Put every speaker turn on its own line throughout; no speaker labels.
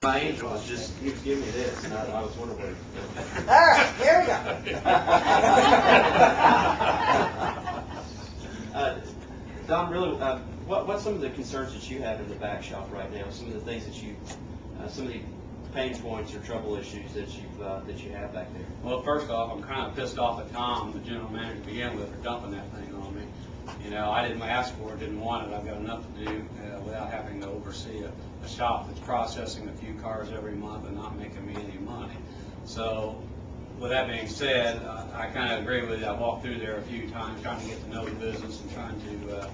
My angel was just, you give me this, and I was wondering where.
All right, here we go.
Don, really, what's some of the concerns that you have in the back shop right now? Some of the things that you, some of the pain points or trouble issues that you have back there?
Well, first off, I'm kind of pissed off at Tom, the general manager to begin with, for dumping that thing on me. You know, I didn't ask for it, didn't want it. I've got enough to do without having to oversee a shop that's processing a few cars every month and not making me any money. So, with that being said, I kind of agree with you. I walked through there a few times trying to get to know the business and trying to,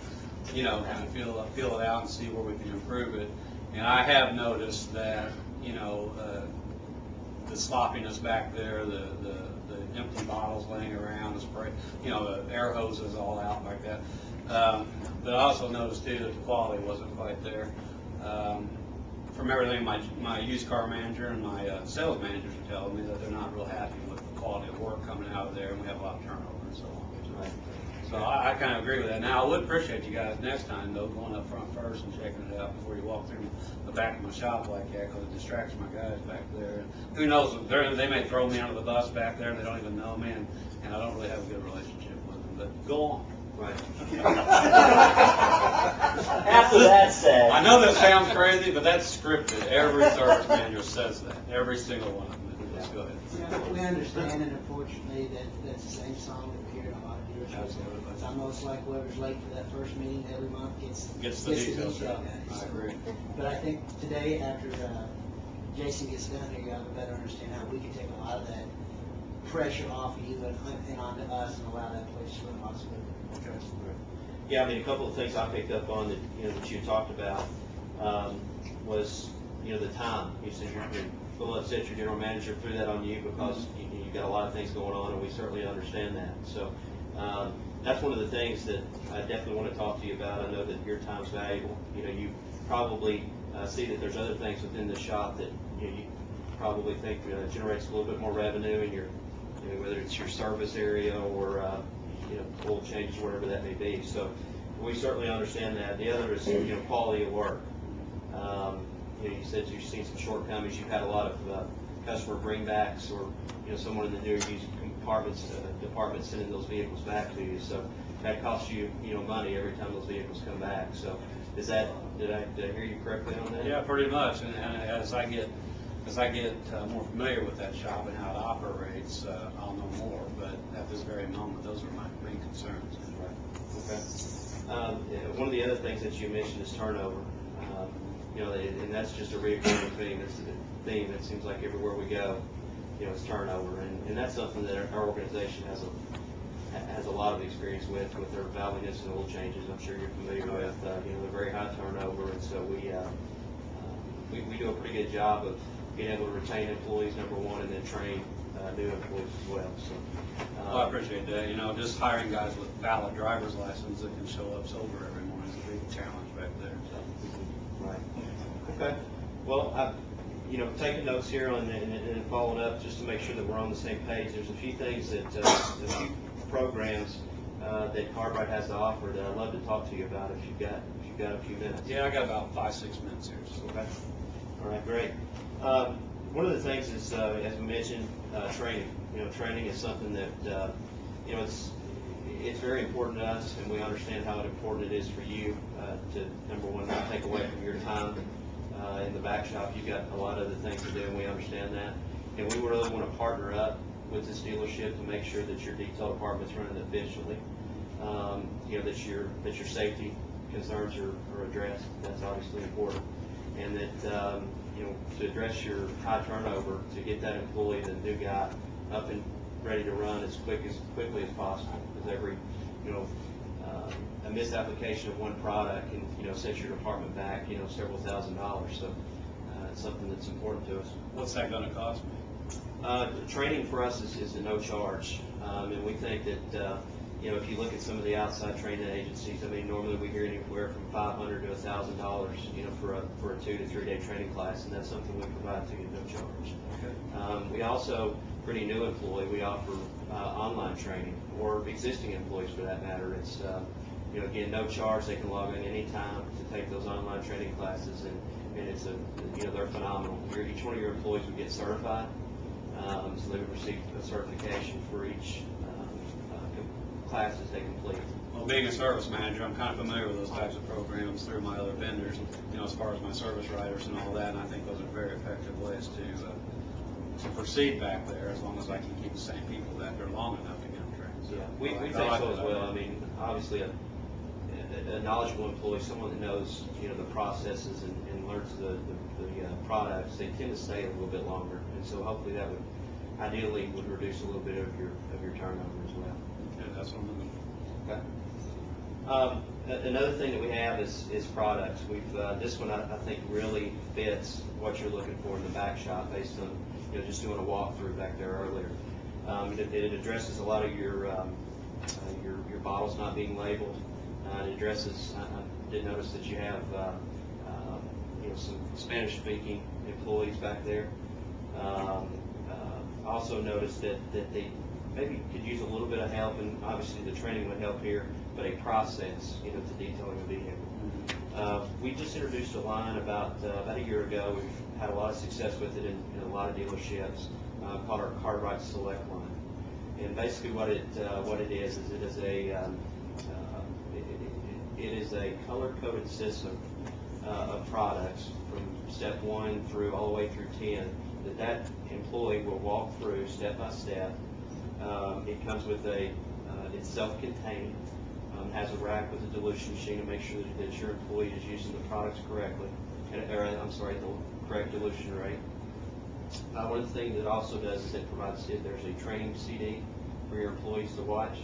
you know, kind of feel it out and see where we can improve it. And I have noticed that, you know, the sloppiness back there, the empty bottles laying around, the spray, you know, the air hoses all out like that. But I also noticed too that the quality wasn't quite there. From everything my used car manager and my sales managers are telling me, that they're not real happy with the quality of work coming out of there, and we have a lot of turnover and so on.
Right.
So I kind of agree with that. Now, I would appreciate you guys next time, though, going up front first and checking it out before you walk through the back of my shop like that, because it distracts my guys back there. And who knows, they may throw me under the bus back there, and they don't even know me, and I don't really have a good relationship with them. But go on.
Right.
After that said,
I know that sounds crazy, but that's scripted. Every service manager says that. Every single one of them. Let's go ahead.
We understand, and unfortunately, that's the same song that we hear in a lot of dealerships. It's almost like whoever's late for that first meeting every month gets
the details
detail
out.
guy.
I agree.
But I think today, after Jason gets done here, you have a better understand how we can take a lot of that pressure off of you and onto us and allow that place to run possibly.
Okay.
Yeah, I mean, a couple of things I picked up on that, you know, that you talked about was, you know, the time. You said you're a little upset your general manager threw that on you because you got a lot of things going on, and we certainly understand that. So that's one of the things that I definitely want to talk to you about. I know that your time's valuable. You know, you probably see that there's other things within the shop that you probably think generates a little bit more revenue in your, you know, whether it's your service area or you know, oil changes, whatever that may be. So we certainly understand that. The other is, you know, quality of work. You know, you said you've seen some shortcomings. You've had a lot of customer bringbacks, or, you know, someone in the newer used department sending those vehicles back to you. So that costs you, you know, money every time those vehicles come back. So is that, did I hear you correctly on that?
Yeah, pretty much. And as I get more familiar with that shop and how it operates, I'll know more. But at this very moment, those are my main concerns.
Right. Okay. One of the other things that you mentioned is turnover. You know, and that's just a recurring theme. It's a theme that seems like everywhere we go, you know, it's turnover, and that's something that our organization has a lot of experience with their validness and oil changes. I'm sure you're familiar with. You know, they're very high turnover, and so we do a pretty good job of being able to retain employees, number one, and then train new employees as well. So.
Well, I appreciate that. You know, just hiring guys with valid driver's license that can show up sober every morning is a big challenge back there. So.
Right. Okay. Well, I've, you know, taken notes here and followed up just to make sure that we're on the same page. There's a few things that, a few programs that Cartwright has to offer that I'd love to talk to you about if you've got a few minutes.
Yeah, I got about 5-6 minutes here. So.
Okay. All right, great. One of the things is, as we mentioned, training. You know, training is something that, you know, it's very important to us, and we understand how important it is for you to, number one, not take away from your time in the back shop. You've got a lot of other things to do, and we understand that. And we really want to partner up with this dealership to make sure that your detail department's running efficiently. You know, that your safety concerns are addressed. That's obviously important. And that, you know, to address your high turnover, to get that employee, the new guy, up and ready to run as quickly as possible. Because every, you know, a misapplication of one product can, you know, set your department back, you know, several $1,000s. So it's something that's important to us.
What's that going to cost me?
Training for us is a no charge, and we think that you know, if you look at some of the outside training agencies, I mean, normally we hear anywhere from $500 to $1,000, you know, for a 2 to 3 day training class, and that's something we provide to you at no charge. Okay. We also, for any new employee, we offer online training, or existing employees for that matter. It's you know, again, no charge. They can log in any time to take those online training classes, and and it's they're phenomenal. Each one of your employees would get certified, so they would receive a certification for each classes they complete.
Well, being a service manager, I'm kind of familiar with those types of programs through my other vendors, as far as my service writers and all that, and I think those are very effective ways to proceed back there, as long as I can keep the same people back there long enough to get them trained. So,
We think so as well. I mean, obviously, a knowledgeable employee, someone that knows, the processes and learns the products, they tend to stay a little bit longer, and so hopefully that would, ideally, would reduce a little bit of your turnover as well.
Yeah, that's what I'm looking for.
Okay. Another thing that we have is products. This one I think really fits what you're looking for in the back shop based on just doing a walkthrough back there earlier. It addresses a lot of your bottles not being labeled. It addresses. I did notice that you have some Spanish-speaking employees back there. I also noticed that they maybe could use a little bit of help, and obviously the training would help here, but a process, to detailing a vehicle. We just introduced a line about a year ago. We've had a lot of success with it in a lot of dealerships, called our Cartwright Select line. And basically what it is it is a color-coded system of products from step 1 through all the way through 10 that employee will walk through step by step. It comes with it's self-contained, has a rack with a dilution machine to make sure that your employee is using the products correctly, the correct dilution rate. One of the things it also does is it provides, there's a training CD for your employees to watch.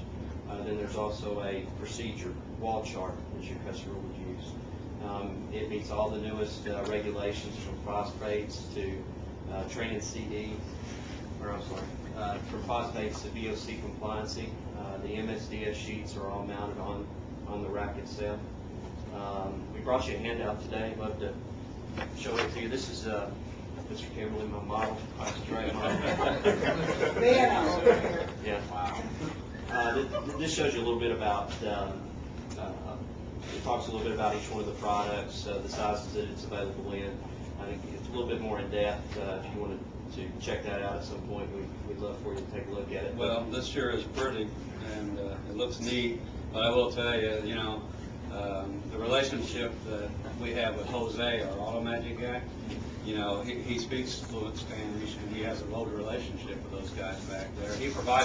Then there's also a procedure wall chart that your customer would use. It meets all the newest regulations from phosphates to training CD, from phosphates to VOC compliancy. The MSDS sheets are all mounted on the rack itself. We brought you a handout today. Love to show it to you. This is Mr. Kimberly, my model. Right model. Yeah. Wow. This shows you a little bit about. It talks a little bit about each one of the products, the sizes that it's available in. I think it's a little bit more in depth. If you wanted to check that out at some point, we'd love for you to take a look at it.
Well, this sure is pretty, and it looks neat. But I will tell you, the relationship that we have with Jose, our auto magic guy, he speaks fluent Spanish, and he has a loaded relationship with those guys back there. He provides